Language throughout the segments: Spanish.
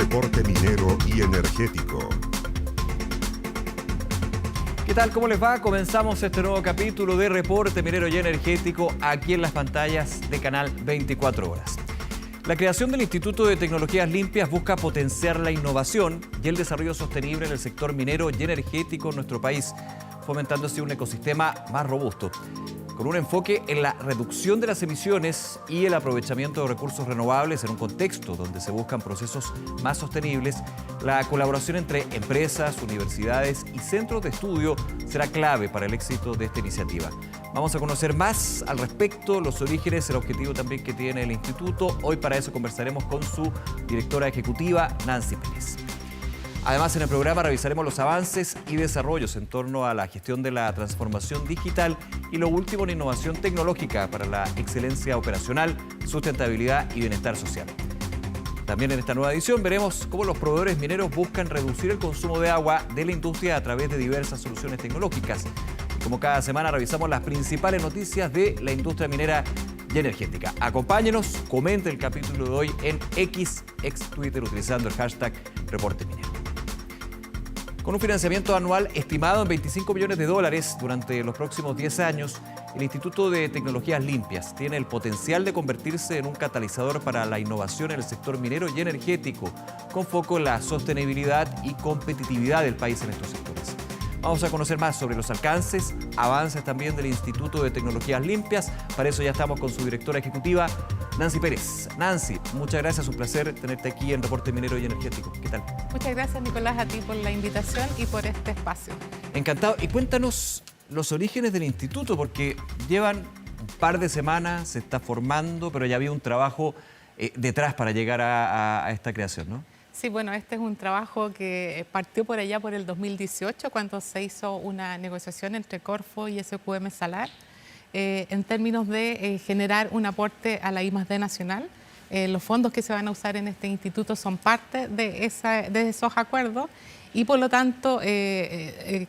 reporte minero y energético. ¿Qué tal? ¿Cómo les va? Comenzamos este nuevo capítulo de Reporte Minero y Energético aquí en las pantallas de Canal 24 Horas. La creación del Instituto de Tecnologías Limpias busca potenciar la innovación y el desarrollo sostenible en el sector minero y energético en nuestro país, fomentando así un ecosistema más robusto, con un enfoque en la reducción de las emisiones y el aprovechamiento de recursos renovables en un contexto donde se buscan procesos más sostenibles. La colaboración entre empresas, universidades y centros de estudio será clave para el éxito de esta iniciativa. Vamos a conocer más al respecto, los orígenes, el objetivo también que tiene el instituto. Hoy para eso conversaremos con su directora ejecutiva, Nancy Pérez. Además, en el programa revisaremos los avances y desarrollos en torno a la gestión de la transformación digital y lo último en innovación tecnológica para la excelencia operacional, sustentabilidad y bienestar social. También en esta nueva edición veremos cómo los proveedores mineros buscan reducir el consumo de agua de la industria a través de diversas soluciones tecnológicas. Y como cada semana revisamos las principales noticias de la industria minera y energética. Acompáñenos, comente el capítulo de hoy en X, ex Twitter, utilizando el hashtag Reporte Minero. Con un financiamiento anual estimado en $25 millones durante los próximos 10 años, el Instituto de Tecnologías Limpias tiene el potencial de convertirse en un catalizador para la innovación en el sector minero y energético, con foco en la sostenibilidad y competitividad del país en estos sectores. Vamos a conocer más sobre los alcances, avances también del Instituto de Tecnologías Limpias. Para eso ya estamos con su directora ejecutiva, Nancy Pérez. Nancy, muchas gracias, un placer tenerte aquí en Reporte Minero y Energético. ¿Qué tal? Muchas gracias, Nicolás, a ti por la invitación y por este espacio. Encantado. Y cuéntanos los orígenes del instituto, porque llevan un par de semanas, se está formando, pero ya había un trabajo detrás para llegar a esta creación, ¿no? Sí, bueno, este es un trabajo que partió por allá por el 2018, cuando se hizo una negociación entre Corfo y SQM Salar, en términos de generar un aporte a la I+D nacional. Los fondos que se van a usar en este instituto son parte de esos acuerdos y por lo tanto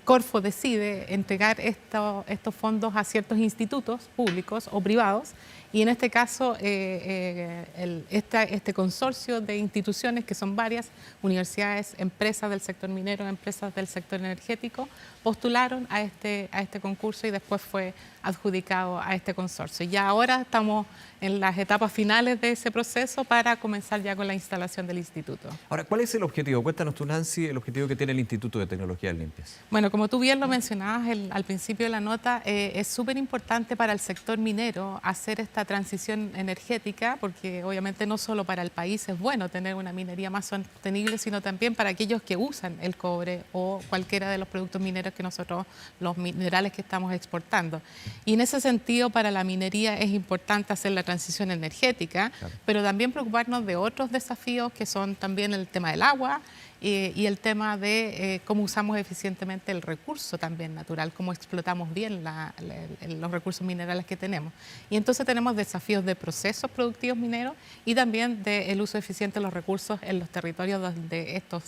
Corfo decide entregar estos fondos a ciertos institutos públicos o privados y en este caso este consorcio de instituciones, que son varias, universidades, empresas del sector minero, empresas del sector energético, postularon a este concurso y después fue adjudicado a este consorcio. Ya ahora estamos en las etapas finales de ese proceso para comenzar ya con la instalación del instituto. Ahora, ¿cuál es el objetivo? Cuéntanos tú, Nancy, el objetivo que tiene el Instituto de Tecnologías Limpias. Bueno, como tú bien lo mencionabas al principio de la nota, es súper importante para el sector minero hacer esta transición energética, porque obviamente no solo para el país es bueno tener una minería más sostenible, sino también para aquellos que usan el cobre o cualquiera de los productos mineros que nosotros, los minerales que estamos exportando. Y en ese sentido, para la minería es importante hacer la transición energética, claro, pero también preocuparnos de otros desafíos que son también el tema del agua y el tema de cómo usamos eficientemente el recurso también natural, cómo explotamos bien los recursos minerales que tenemos. Y entonces tenemos desafíos de procesos productivos mineros y también del uso eficiente de los recursos en los territorios donde estos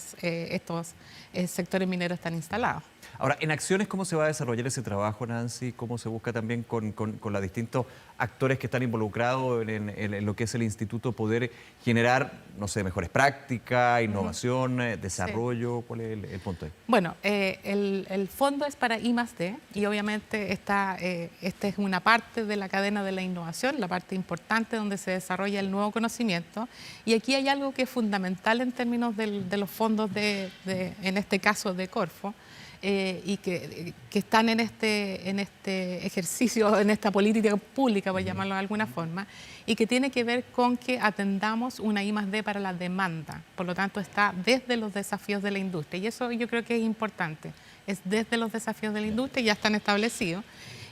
sectores mineros están instalados. Ahora, en acciones, ¿cómo se va a desarrollar ese trabajo, Nancy? ¿Cómo se busca también con los distintos actores que están involucrados en lo que es el instituto poder generar, no sé, mejores prácticas, innovación, desarrollo? Sí. ¿Cuál es el punto ahí? Bueno, el fondo es para I+D y obviamente esta es una parte de la cadena de la innovación, la parte importante donde se desarrolla el nuevo conocimiento. Y aquí hay algo que es fundamental en términos de los fondos en este caso de Corfo, y que están en este ejercicio, en esta política pública, por llamarlo de alguna forma, y que tiene que ver con que atendamos una I+D para la demanda. Por lo tanto, está desde los desafíos de la industria. Y eso yo creo que es importante. Es desde los desafíos de la industria, ya están establecidos.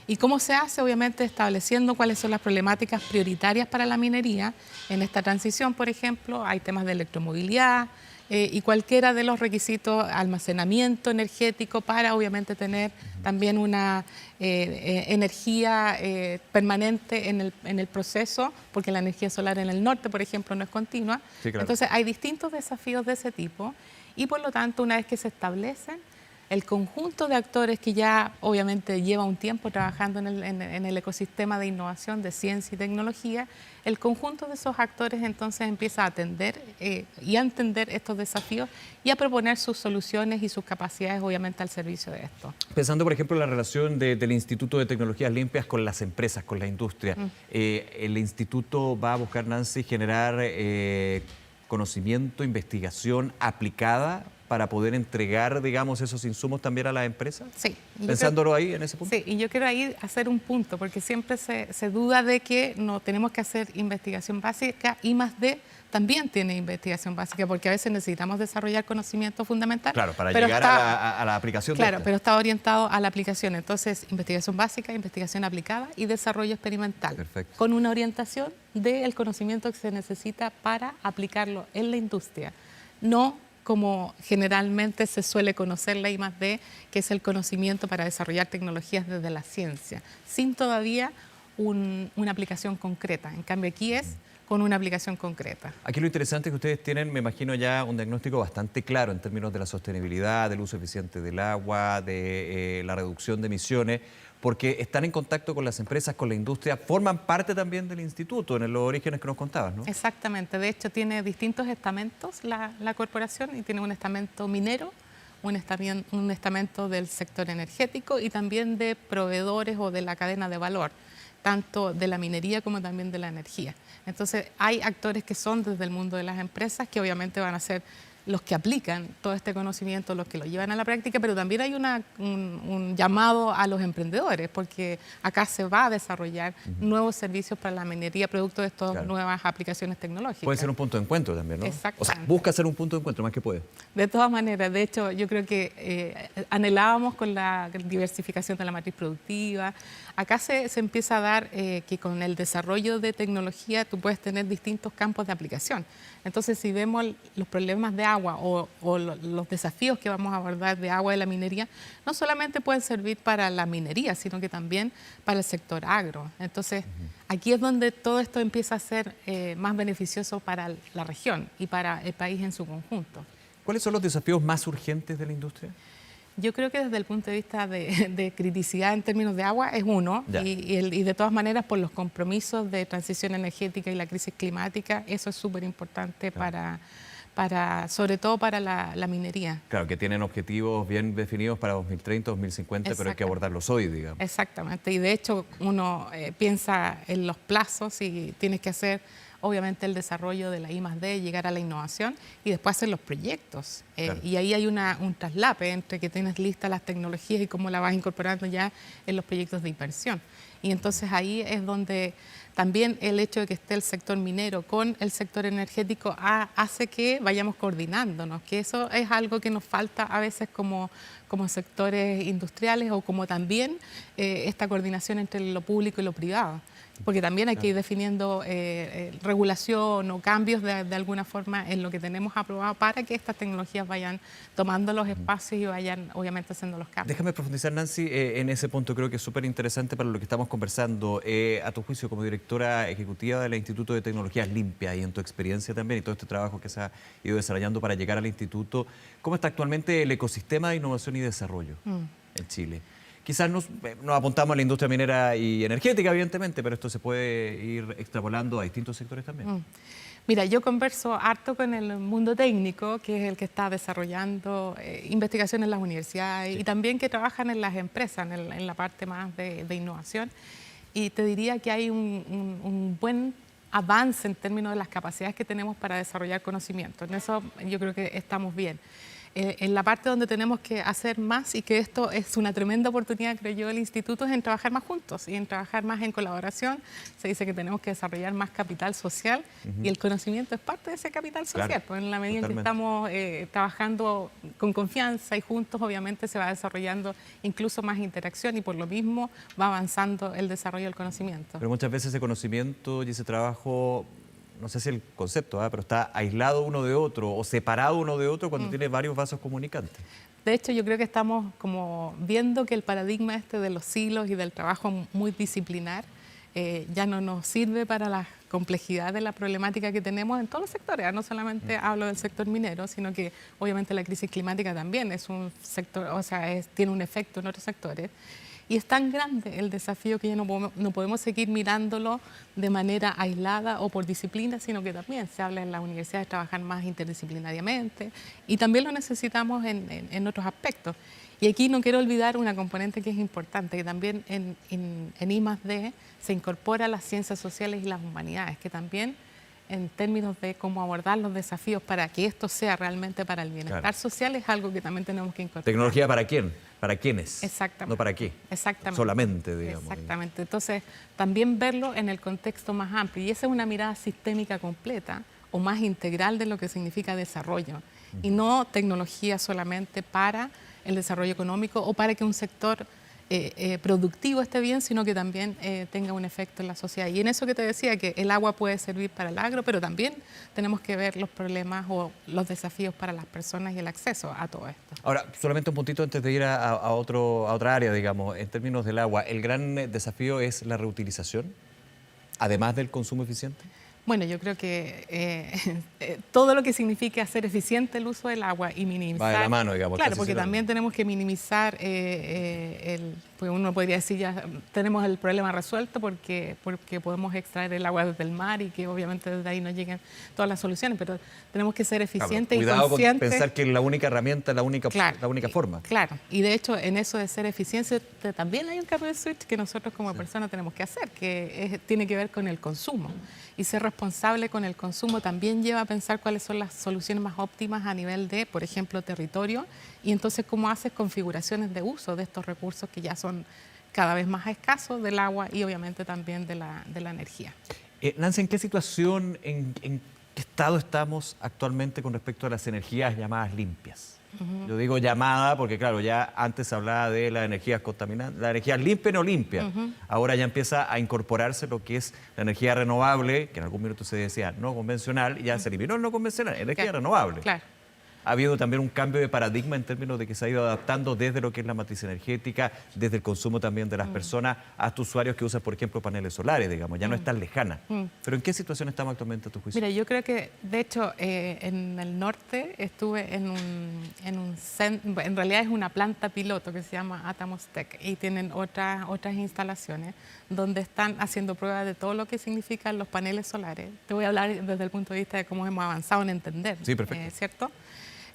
¿Y cómo se hace? Obviamente estableciendo cuáles son las problemáticas prioritarias para la minería. En esta transición, por ejemplo, hay temas de electromovilidad, y cualquiera de los requisitos, almacenamiento energético para obviamente tener también una energía permanente en el proceso, porque la energía solar en el norte, por ejemplo, no es continua. Sí, claro. Entonces hay distintos desafíos de ese tipo y por lo tanto una vez que se establecen, el conjunto de actores que ya obviamente lleva un tiempo trabajando en el ecosistema de innovación, de ciencia y tecnología, el conjunto de esos actores entonces empieza a atender y a entender estos desafíos y a proponer sus soluciones y sus capacidades obviamente al servicio de esto. Pensando, por ejemplo, en la relación del Instituto de Tecnologías Limpias con las empresas, con la industria, ¿el instituto va a buscar, Nancy, generar conocimiento, investigación aplicada para poder entregar, digamos, esos insumos también a las empresas? Sí. Pensándolo ahí, en ese punto. Sí, y yo quiero ahí hacer un punto, porque siempre se duda de que no tenemos que hacer investigación básica. I+D también tiene investigación básica, porque a veces necesitamos desarrollar conocimiento fundamental. Claro, para llegar a la aplicación. Claro, pero está orientado a la aplicación. Entonces, investigación básica, investigación aplicada y desarrollo experimental. Perfecto. Con una orientación del conocimiento que se necesita para aplicarlo en la industria. No como generalmente se suele conocer la I+D, que es el conocimiento para desarrollar tecnologías desde la ciencia, sin todavía una aplicación concreta. En cambio, aquí es con una aplicación concreta. Aquí lo interesante es que ustedes tienen, me imagino, ya un diagnóstico bastante claro en términos de la sostenibilidad, del uso eficiente del agua, de la reducción de emisiones, porque están en contacto con las empresas, con la industria, forman parte también del instituto, en los orígenes que nos contabas, ¿no? Exactamente. De hecho, tiene distintos estamentos la corporación, y tiene un estamento minero, un estamento del sector energético y también de proveedores o de la cadena de valor, tanto de la minería como también de la energía. Entonces, hay actores que son desde el mundo de las empresas, que obviamente van a ser los que aplican todo este conocimiento, los que lo llevan a la práctica, pero también hay un llamado a los emprendedores, porque acá se va a desarrollar nuevos servicios para la minería, producto de estas nuevas aplicaciones tecnológicas. Puede ser un punto de encuentro también, ¿no? Exactamente. O sea, busca ser un punto de encuentro más que puede. De todas maneras, de hecho, yo creo que anhelábamos con la diversificación de la matriz productiva. Acá se empieza a dar que con el desarrollo de tecnología tú puedes tener distintos campos de aplicación. Entonces, si vemos los problemas de agua o los desafíos que vamos a abordar de agua de la minería, no solamente pueden servir para la minería, sino que también para el sector agro. Entonces, aquí es donde todo esto empieza a ser más beneficioso para la región y para el país en su conjunto. ¿Cuáles son los desafíos más urgentes de la industria? Yo creo que desde el punto de vista de criticidad en términos de agua es uno, y de todas maneras por los compromisos de transición energética y la crisis climática, eso es súper importante sobre todo para la minería. Claro, que tienen objetivos bien definidos para 2030, 2050, pero hay que abordarlos hoy, digamos. Exactamente, y de hecho uno piensa en los plazos y tienes que hacer obviamente el desarrollo de la I+D, llegar a la innovación y después hacer los proyectos. Y ahí hay un traslape entre que tienes listas las tecnologías y cómo la vas incorporando ya en los proyectos de inversión. Y entonces ahí es donde también el hecho de que esté el sector minero con el sector energético hace que vayamos coordinándonos, que eso es algo que nos falta a veces como sectores industriales, o como también esta coordinación entre lo público y lo privado. Porque también hay que ir definiendo regulación o cambios de alguna forma en lo que tenemos aprobado para que estas tecnologías vayan tomando los espacios y vayan obviamente haciendo los cambios. Déjame profundizar, Nancy, en ese punto. Creo que es súper interesante para lo que estamos conversando. A tu juicio, como directora ejecutiva del Instituto de Tecnologías Limpias, y en tu experiencia también y todo este trabajo que se ha ido desarrollando para llegar al instituto, ¿cómo está actualmente el ecosistema de innovación y desarrollo en Chile? Quizás nos apuntamos a la industria minera y energética, evidentemente, pero esto se puede ir extrapolando a distintos sectores también. Mira, yo converso harto con el mundo técnico, que es el que está desarrollando investigación en las universidades y también que trabajan en las empresas, en la parte más de innovación. Y te diría que hay un buen avance en términos de las capacidades que tenemos para desarrollar conocimiento. En eso yo creo que estamos bien. En la parte donde tenemos que hacer más, y que esto es una tremenda oportunidad, creo yo, del instituto, es en trabajar más juntos y en trabajar más en colaboración. Se dice que tenemos que desarrollar más capital social y el conocimiento es parte de ese capital social. Claro, pues en la medida en que estamos trabajando con confianza y juntos, obviamente se va desarrollando incluso más interacción y por lo mismo va avanzando el desarrollo del conocimiento. Pero muchas veces ese conocimiento y ese trabajo, no sé si el concepto, pero está aislado uno de otro o separado uno de otro cuando tiene varios vasos comunicantes. De hecho, yo creo que estamos como viendo que el paradigma de los silos y del trabajo muy disciplinar ya no nos sirve para la complejidad de la problemática que tenemos en todos los sectores. No solamente hablo del sector minero, sino que obviamente la crisis climática también es un sector, o sea, tiene un efecto en otros sectores. Y es tan grande el desafío que ya no podemos seguir mirándolo de manera aislada o por disciplina, sino que también se habla en las universidades de trabajar más interdisciplinariamente y también lo necesitamos en otros aspectos. Y aquí no quiero olvidar una componente que es importante, que también en I+D se incorpora las ciencias sociales y las humanidades, que también en términos de cómo abordar los desafíos para que esto sea realmente para el bienestar social es algo que también tenemos que incorporar. ¿Tecnología para quién? ¿Para quiénes? Exactamente. No para qué. Exactamente. Solamente, digamos. Exactamente. Entonces, también verlo en el contexto más amplio. Y esa es una mirada sistémica completa o más integral de lo que significa desarrollo. Y no tecnología solamente para el desarrollo económico o para que un sector productivo esté bien, sino que también tenga un efecto en la sociedad. Y en eso que te decía, que el agua puede servir para el agro, pero también tenemos que ver los problemas o los desafíos para las personas y el acceso a todo esto. Ahora, solamente un puntito antes de ir a otra área, digamos, en términos del agua. ¿El gran desafío es la reutilización, además del consumo eficiente? Bueno, yo creo que todo lo que signifique hacer eficiente el uso del agua y minimizar... Va de la mano, digamos. Claro, porque también tenemos que minimizar pues uno podría decir ya tenemos el problema resuelto porque podemos extraer el agua desde el mar y que obviamente desde ahí no lleguen todas las soluciones, pero tenemos que ser eficientes y conscientes. Cuidado con pensar que es la única herramienta, la única forma. Claro, y de hecho en eso de ser eficiente también hay un cambio de switch que nosotros como personas tenemos que hacer, que tiene que ver con el consumo. Y ser responsable con el consumo también lleva a pensar cuáles son las soluciones más óptimas a nivel de, por ejemplo, territorio, y entonces cómo haces configuraciones de uso de estos recursos que ya son cada vez más escasos, del agua y obviamente también de la energía. Nancy, ¿en qué situación, en qué estado estamos actualmente con respecto a las energías llamadas limpias? Yo digo llamada porque, claro, ya antes se hablaba de las energías contaminantes, la energía limpia y no limpia. Ahora ya empieza a incorporarse lo que es la energía renovable, que en algún minuto se decía no convencional, y ya se eliminó el no convencional, energía renovable. Claro. Ha habido también un cambio de paradigma en términos de que se ha ido adaptando desde lo que es la matriz energética, desde el consumo también de las personas, hasta usuarios que usan, por ejemplo, paneles solares, digamos, ya no es tan lejana. Pero ¿en qué situación estamos actualmente a tu juicio? Mira, yo creo que, de hecho, en el norte estuve en realidad es una planta piloto que se llama Atamos Tech y tienen otras instalaciones donde están haciendo pruebas de todo lo que significan los paneles solares. Te voy a hablar desde el punto de vista de cómo hemos avanzado en entender, sí, perfecto. ¿Cierto?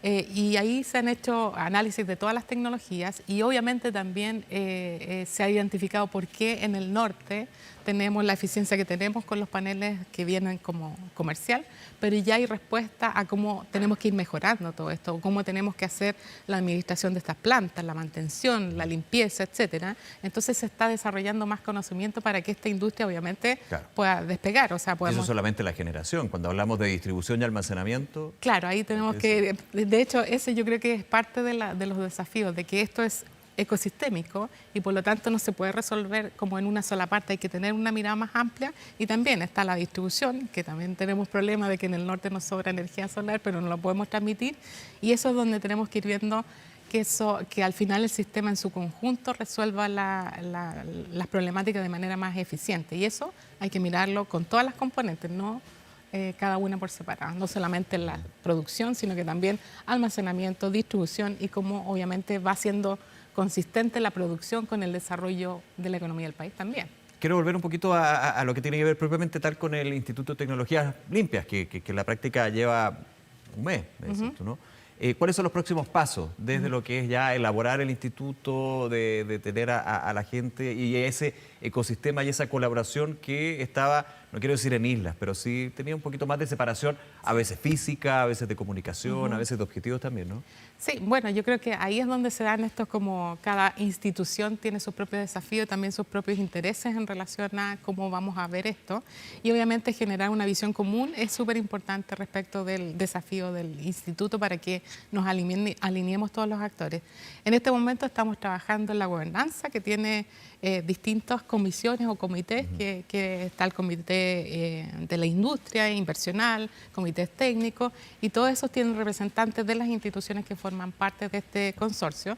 Y ahí se han hecho análisis de todas las tecnologías y obviamente también se ha identificado por qué en el norte tenemos la eficiencia que tenemos con los paneles que vienen como comercial, pero ya hay respuesta a cómo tenemos que ir mejorando todo esto, cómo tenemos que hacer la administración de estas plantas, la mantención, la limpieza, etcétera. Entonces se está desarrollando más conocimiento para que esta industria obviamente pueda despegar. O sea, Eso es solamente la generación. Cuando hablamos de distribución y almacenamiento... Claro, ahí tenemos que... De hecho, ese yo creo que es parte de los desafíos, de que esto es ecosistémico y por lo tanto no se puede resolver como en una sola parte, hay que tener una mirada más amplia y también está la distribución, que también tenemos problemas de que en el norte nos sobra energía solar, pero no lo podemos transmitir y eso es donde tenemos que ir viendo que al final el sistema en su conjunto resuelva las problemáticas de manera más eficiente y eso hay que mirarlo con todas las componentes, no cada una por separado, no solamente la producción, sino que también almacenamiento, distribución y cómo obviamente va siendo consistente la producción con el desarrollo de la economía del país también. Quiero volver un poquito a lo que tiene que ver propiamente tal con el Instituto de Tecnologías Limpias, que en la práctica lleva un mes, me decís tú, ¿no? ¿Cuáles son los próximos pasos desde lo que es ya elaborar el instituto, de tener a la gente y ese ecosistema y esa colaboración que estaba, no quiero decir en islas, pero sí tenía un poquito más de separación, a veces física, a veces de comunicación, a veces de objetivos también, ¿no? Sí, bueno, yo creo que ahí es donde se dan estos, como cada institución tiene sus propios desafíos, también sus propios intereses en relación a cómo vamos a ver esto. Y obviamente generar una visión común es súper importante respecto del desafío del instituto para que nos alineemos todos los actores. En este momento estamos trabajando en la gobernanza que tiene distintas comisiones o comités, que está el comité de la industria inversional, comités técnicos, y todos esos tienen representantes de las instituciones que forman parte de este consorcio.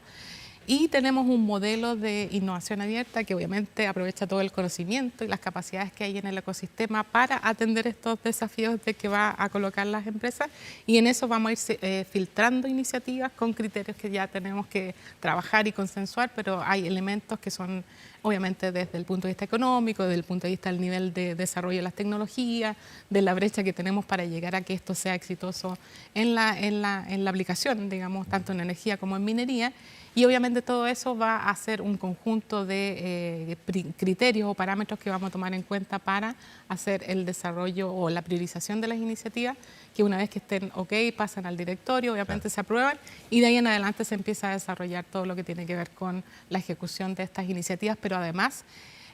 Y tenemos un modelo de innovación abierta que obviamente aprovecha todo el conocimiento y las capacidades que hay en el ecosistema para atender estos desafíos de que va a colocar las empresas, y en eso vamos a ir filtrando iniciativas con criterios que ya tenemos que trabajar y consensuar, pero hay elementos que son obviamente desde el punto de vista económico, desde el punto de vista del nivel de desarrollo de las tecnologías, de la brecha que tenemos para llegar a que esto sea exitoso en la aplicación, digamos, tanto en energía como en minería. Y obviamente todo eso va a ser un conjunto de criterios o parámetros que vamos a tomar en cuenta para hacer el desarrollo o la priorización de las iniciativas, que una vez que estén ok, pasan al directorio, obviamente se aprueban, y de ahí en adelante se empieza a desarrollar todo lo que tiene que ver con la ejecución de estas iniciativas, pero además,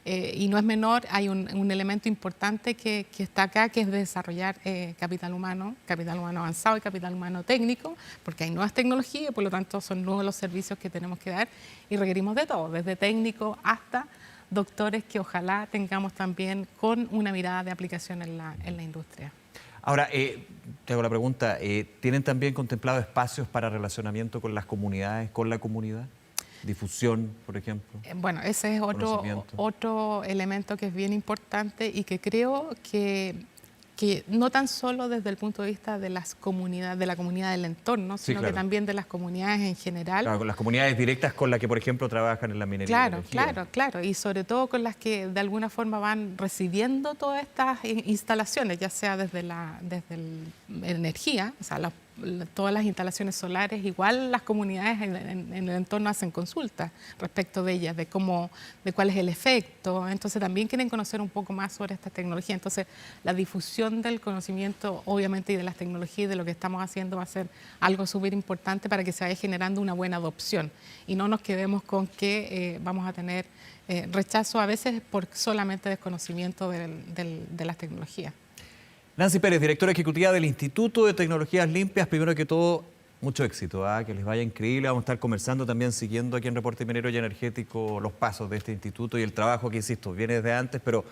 y no es menor, hay un elemento importante que está acá, que es desarrollar capital humano avanzado y capital humano técnico, porque hay nuevas tecnologías y por lo tanto son nuevos los servicios que tenemos que dar, y requerimos de todo, desde técnicos hasta doctores que ojalá tengamos también con una mirada de aplicación en la industria. Ahora, te hago la pregunta, ¿tienen también contemplado espacios para relacionamiento con las comunidades, con la comunidad? Difusión, por ejemplo. Bueno, ese es otro elemento que es bien importante y que creo que no tan solo desde el punto de vista de las comunidades, de la comunidad del entorno, sino que también de las comunidades en general. Claro, con las comunidades directas con las que, por ejemplo, trabajan en la minería. Claro, y sobre todo con las que de alguna forma van recibiendo todas estas instalaciones, ya sea desde la energía, o sea, todas las instalaciones solares, igual las comunidades en el entorno hacen consultas respecto de ellas, de cuál es el efecto. Entonces también quieren conocer un poco más sobre esta tecnología. Entonces la difusión del conocimiento, obviamente, y de las tecnologías y de lo que estamos haciendo va a ser algo súper importante para que se vaya generando una buena adopción y no nos quedemos con que vamos a tener rechazo a veces por solamente desconocimiento de las tecnologías. Nancy Pérez, directora ejecutiva del Instituto de Tecnologías Limpias. Primero que todo, mucho éxito, que les vaya increíble. Vamos a estar conversando también, siguiendo aquí en Reporte Minero y Energético los pasos de este instituto y el trabajo que, insisto, viene desde antes, pero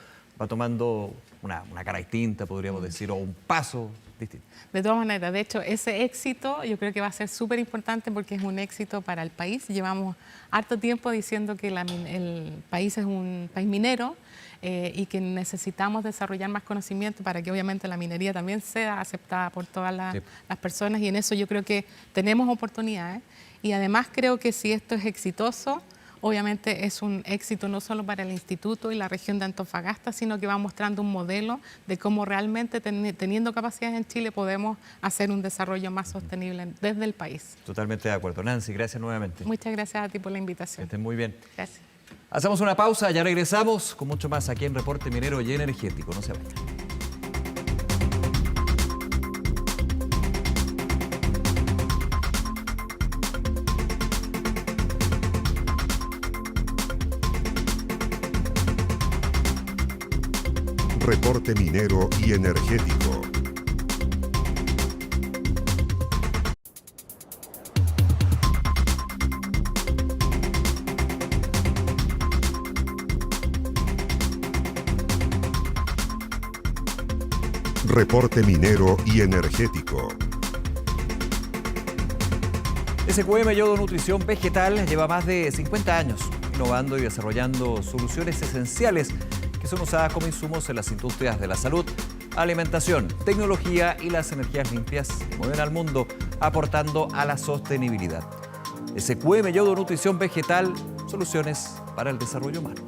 va tomando una cara distinta, podríamos decir, o un paso distinto. De todas maneras, de hecho, ese éxito yo creo que va a ser súper importante porque es un éxito para el país. Llevamos harto tiempo diciendo que el país es un país minero, y que necesitamos desarrollar más conocimiento para que obviamente la minería también sea aceptada por todas las personas, y en eso yo creo que tenemos oportunidades, y además creo que si esto es exitoso, obviamente es un éxito no solo para el instituto y la región de Antofagasta, sino que va mostrando un modelo de cómo realmente teniendo capacidades en Chile podemos hacer un desarrollo más sostenible desde el país. Totalmente de acuerdo. Nancy, gracias nuevamente. Muchas gracias a ti por la invitación. Que estén muy bien. Gracias. Hacemos una pausa, ya regresamos con mucho más aquí en Reporte Minero y Energético. No se vayan. Reporte Minero y Energético. Reporte Minero y Energético. SQM Yodo Nutrición Vegetal lleva más de 50 años innovando y desarrollando soluciones esenciales que son usadas como insumos en las industrias de la salud, alimentación, tecnología y las energías limpias que mueven al mundo, aportando a la sostenibilidad. SQM Yodo Nutrición Vegetal, soluciones para el desarrollo humano.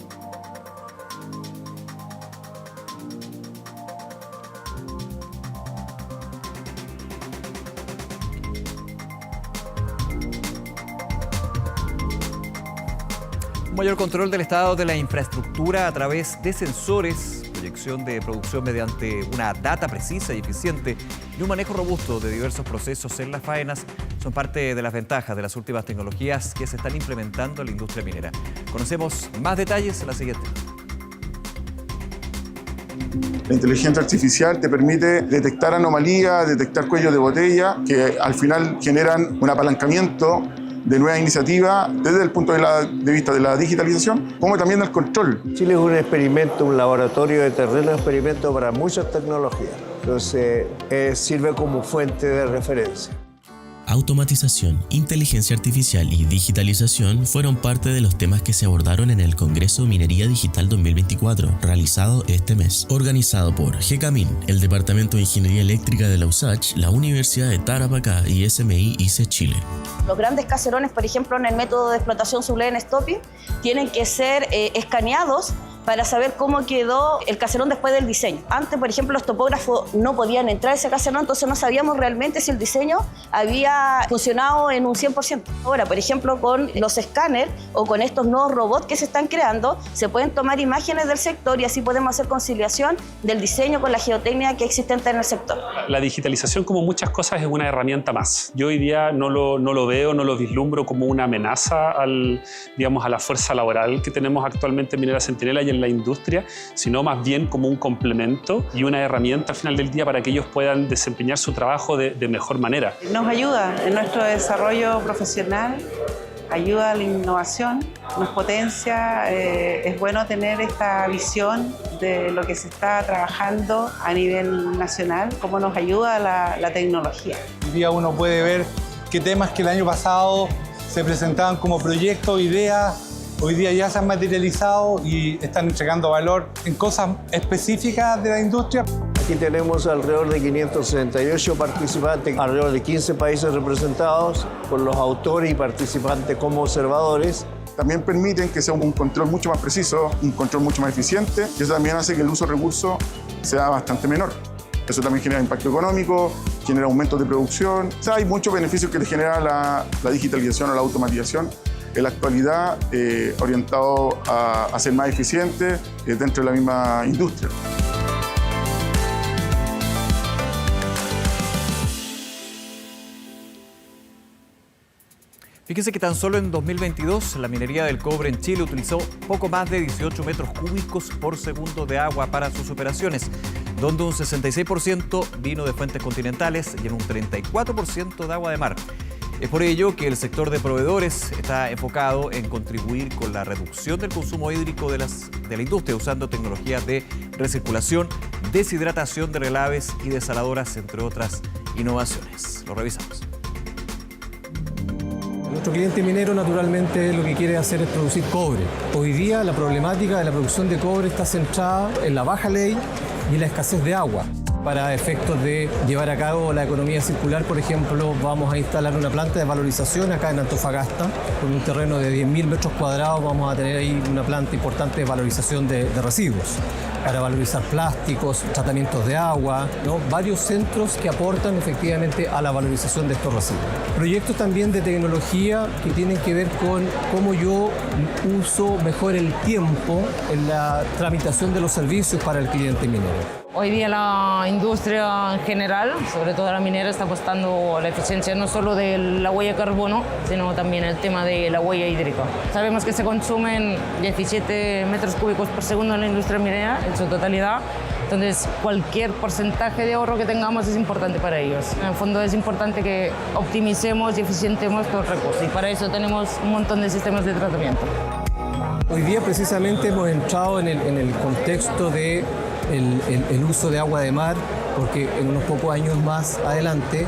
Mayor control del estado de la infraestructura a través de sensores, proyección de producción mediante una data precisa y eficiente y un manejo robusto de diversos procesos en las faenas son parte de las ventajas de las últimas tecnologías que se están implementando en la industria minera. Conocemos más detalles en la siguiente. La inteligencia artificial te permite detectar anomalías, detectar cuellos de botella que al final generan un apalancamiento de nuevas iniciativas desde el punto de vista de la digitalización, como también del control. Chile es un experimento, un laboratorio de terreno de experimento para muchas tecnologías. Entonces, sirve como fuente de referencia. automatización, inteligencia artificial y digitalización fueron parte de los temas que se abordaron en el Congreso Minería Digital 2024, realizado este mes, organizado por GECAMIN, el Departamento de Ingeniería Eléctrica de la USACH, la Universidad de Tarapacá y SMI ICE Chile. Los grandes caserones, por ejemplo, en el método de explotación sublevel stopping, tienen que ser escaneados para saber cómo quedó el caserón después del diseño. Antes, por ejemplo, los topógrafos no podían entrar a ese caserón, entonces no sabíamos realmente si el diseño había funcionado en un 100%. Ahora, por ejemplo, con los escáneres o con estos nuevos robots que se están creando, se pueden tomar imágenes del sector y así podemos hacer conciliación del diseño con la geotecnia que existe en el sector. La digitalización, como muchas cosas, es una herramienta más. Yo hoy día no lo veo, no lo vislumbro como una amenaza a la fuerza laboral que tenemos actualmente en Minera Centinela y en la industria, sino más bien como un complemento y una herramienta al final del día para que ellos puedan desempeñar su trabajo de mejor manera. Nos ayuda en nuestro desarrollo profesional, ayuda a la innovación, nos potencia. Es bueno tener esta visión de lo que se está trabajando a nivel nacional, cómo nos ayuda la tecnología. Hoy día uno puede ver qué temas que el año pasado se presentaban como proyectos, ideas, hoy día ya se han materializado y están entregando valor en cosas específicas de la industria. Aquí tenemos alrededor de 568 participantes, alrededor de 15 países representados, con los autores y participantes como observadores. También permiten que sea un control mucho más preciso, un control mucho más eficiente, y eso también hace que el uso de recursos sea bastante menor. Eso también genera impacto económico, genera aumentos de producción. O sea, hay muchos beneficios que te genera la digitalización o la automatización en la actualidad, orientado a ser más eficiente dentro de la misma industria. Fíjese que tan solo en 2022 la minería del cobre en Chile utilizó poco más de 18 metros cúbicos por segundo de agua para sus operaciones, donde un 66% vino de fuentes continentales y en un 34% de agua de mar. Es por ello que el sector de proveedores está enfocado en contribuir con la reducción del consumo hídrico de la industria usando tecnologías de recirculación, deshidratación de relaves y desaladoras, entre otras innovaciones. Lo revisamos. Nuestro cliente minero naturalmente lo que quiere hacer es producir cobre. Hoy día la problemática de la producción de cobre está centrada en la baja ley y en la escasez de agua. Para efectos de llevar a cabo la economía circular, por ejemplo, vamos a instalar una planta de valorización acá en Antofagasta. Con un terreno de 10.000 metros cuadrados vamos a tener ahí una planta importante de valorización de residuos, para valorizar plásticos, tratamientos de agua, ¿no? Varios centros que aportan efectivamente a la valorización de estos residuos. Proyectos también de tecnología que tienen que ver con cómo yo uso mejor el tiempo en la tramitación de los servicios para el cliente minero. Hoy día la industria en general, sobre todo la minera, está apostando a la eficiencia no solo de la huella de carbono, sino también el tema de la huella hídrica. Sabemos que se consumen 17 metros cúbicos por segundo en la industria minera, en su totalidad. Entonces, cualquier porcentaje de ahorro que tengamos es importante para ellos. En el fondo es importante que optimicemos y eficientemos los recursos. Y para eso tenemos un montón de sistemas de tratamiento. Hoy día precisamente hemos entrado en el contexto de el uso de agua de mar, porque en unos pocos años más adelante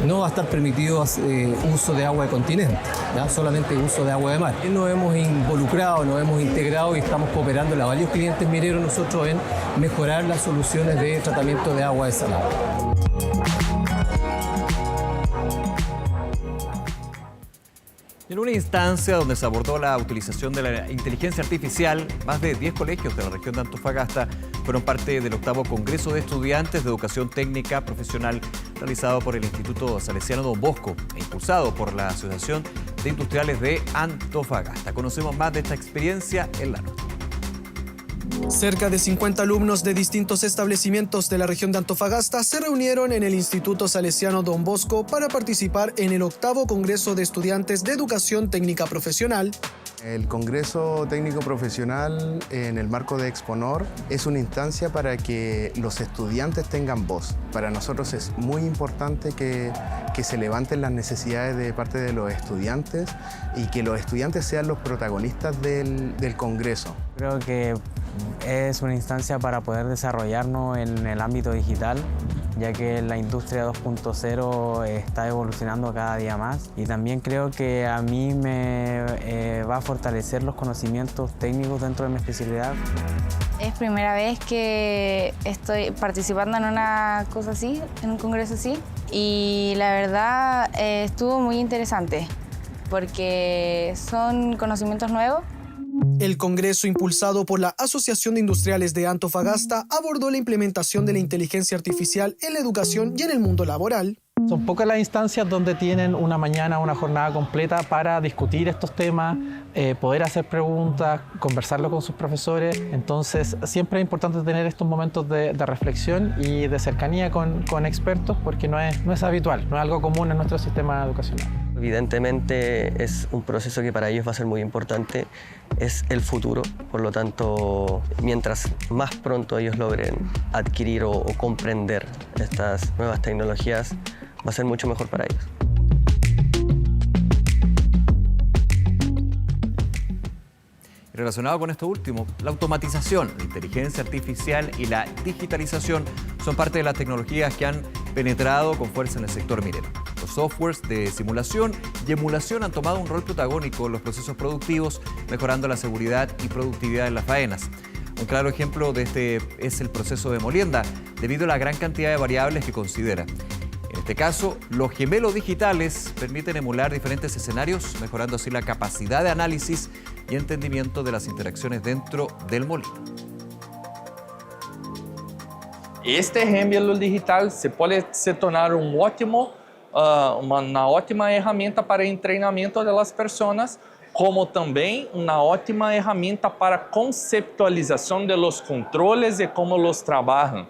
no va a estar permitido uso de agua de continente, ¿ya? Solamente uso de agua de mar. Nos hemos involucrado, nos hemos integrado y estamos cooperando a varios clientes mineros nosotros en mejorar las soluciones de tratamiento de agua desalada. En una instancia donde se abordó la utilización de la inteligencia artificial, más de 10 colegios de la región de Antofagasta fueron parte del 8º Congreso de Estudiantes de Educación Técnica Profesional realizado por el Instituto Salesiano Don Bosco e impulsado por la Asociación de Industriales de Antofagasta. Conocemos más de esta experiencia en la nota. Cerca de 50 alumnos de distintos establecimientos de la región de Antofagasta se reunieron en el Instituto Salesiano Don Bosco para participar en el 8º Congreso de Estudiantes de Educación Técnica Profesional. El Congreso Técnico Profesional, en el marco de Exponor, es una instancia para que los estudiantes tengan voz. Para nosotros es muy importante que se levanten las necesidades de parte de los estudiantes y que los estudiantes sean los protagonistas del Congreso. Creo que Es una instancia para poder desarrollarnos en el ámbito digital, ya que la industria 2.0 está evolucionando cada día más, y también creo que a mí me va a fortalecer los conocimientos técnicos dentro de mi especialidad. Es primera vez que estoy participando en una cosa así, en un congreso así, y la verdad estuvo muy interesante porque son conocimientos nuevos. El congreso, impulsado por la Asociación de Industriales de Antofagasta, abordó la implementación de la inteligencia artificial en la educación y en el mundo laboral. Son pocas las instancias donde tienen una mañana, una jornada completa para discutir estos temas, poder hacer preguntas, conversarlo con sus profesores. Entonces, siempre es importante tener estos momentos de reflexión y de cercanía con expertos, porque no es habitual, no es algo común en nuestro sistema educacional. Evidentemente es un proceso que para ellos va a ser muy importante, es el futuro, por lo tanto, mientras más pronto ellos logren adquirir o comprender estas nuevas tecnologías, va a ser mucho mejor para ellos. Y relacionado con esto último, la automatización, la inteligencia artificial y la digitalización son parte de las tecnologías que han penetrado con fuerza en el sector minero. Los softwares de simulación y emulación han tomado un rol protagónico en los procesos productivos, mejorando la seguridad y productividad en las faenas. Un claro ejemplo de este es el proceso de molienda, debido a la gran cantidad de variables que considera. En este caso, los gemelos digitales permiten emular diferentes escenarios, mejorando así la capacidad de análisis y entendimiento de las interacciones dentro del molino. Este gemelo digital pode se tornar uma ótima ferramenta para o treinamento das pessoas, como também uma ótima ferramenta para a conceptualização dos controles e como los trabalham,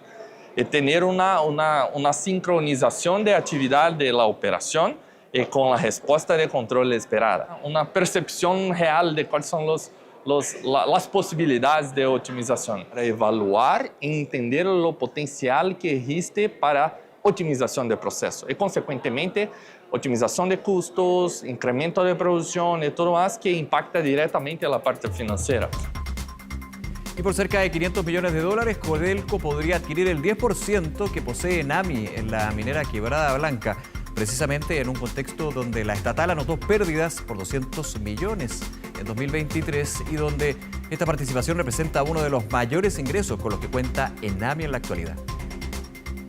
e ter uma sincronização de atividade da operação e com a resposta de controle esperada. Uma percepção real de quais são as possibilidades de otimização, para evaluar e entender o potencial que existe para otimização de processo e, consequentemente, otimização de custos, incremento de produção e tudo mais que impacta diretamente a parte financeira. Y por cerca de 500 millones de dólares, Codelco podría adquirir el 10% que posee Enami en la minera Quebrada Blanca, precisamente en un contexto donde la estatal anotó pérdidas por 200 millones en 2023 y donde esta participación representa uno de los mayores ingresos con los que cuenta Enami en la actualidad.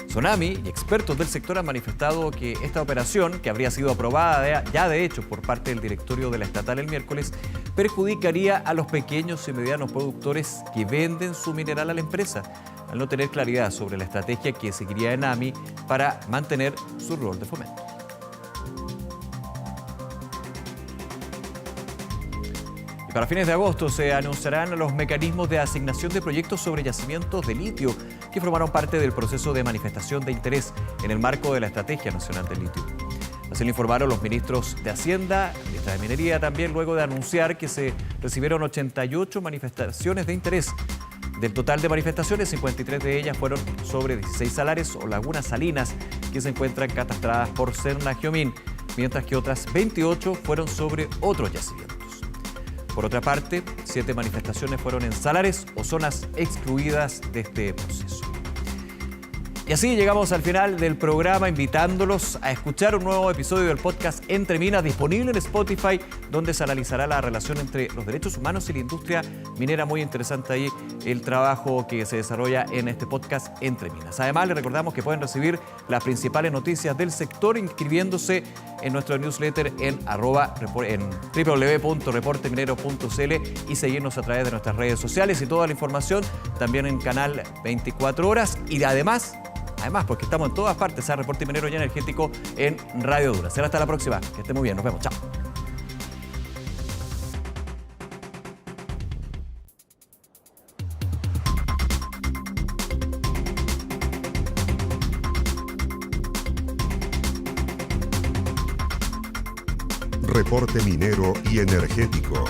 Sonami y expertos del sector han manifestado que esta operación, que habría sido aprobada ya de hecho por parte del directorio de la estatal el miércoles, perjudicaría a los pequeños y medianos productores que venden su mineral a la empresa, al no tener claridad sobre la estrategia que seguiría Enami para mantener su rol de fomento. Para fines de agosto se anunciarán los mecanismos de asignación de proyectos sobre yacimientos de litio que formaron parte del proceso de manifestación de interés en el marco de la Estrategia Nacional del Litio. Así lo informaron los ministros de Hacienda, de Minería también, luego de anunciar que se recibieron 88 manifestaciones de interés. Del total de manifestaciones, 53 de ellas fueron sobre 16 salares o lagunas salinas que se encuentran catastradas por Serna-Giomín, mientras que otras 28 fueron sobre otros yacimientos. Por otra parte, 7 manifestaciones fueron en salares o zonas excluidas de este proceso. Y así llegamos al final del programa, invitándolos a escuchar un nuevo episodio del podcast Entre Minas, disponible en Spotify, donde se analizará la relación entre los derechos humanos y la industria minera. Muy interesante ahí el trabajo que se desarrolla en este podcast Entre Minas. Además, les recordamos que pueden recibir las principales noticias del sector inscribiéndose en nuestro newsletter en www.reporteminero.cl y seguirnos a través de nuestras redes sociales y toda la información también en Canal 24 Horas. Y además, porque estamos en todas partes, a Reporte Minero y Energético en Radio Dura. Será hasta la próxima. Que esté muy bien. Nos vemos. Chao. Reporte Minero y Energético.